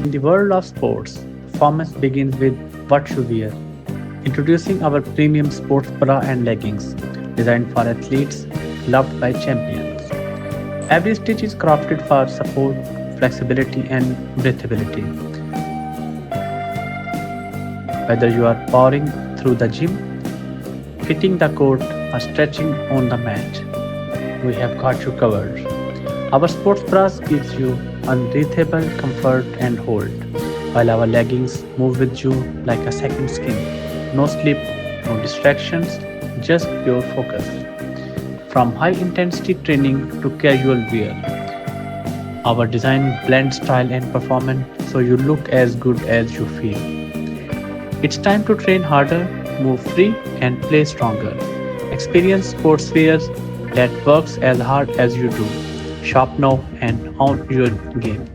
In the world of sports, performance begins with what you wear. Introducing our premium sports bra and leggings, designed for athletes, loved by champions. Every stitch is crafted for support, flexibility, and breathability. Whether you are powering through the gym, hitting the court, or stretching on the mat, we have got you covered. Our sports bras gives you unbreathable comfort and hold, while our leggings move with you like a second skin. No slip, no distractions, just pure focus. From high intensity training to casual wear, our design blends style and performance so you look as good as you feel. It's time to train harder, move free, and play stronger. Experience sportswear that works as hard as you do. Shop now and own your game.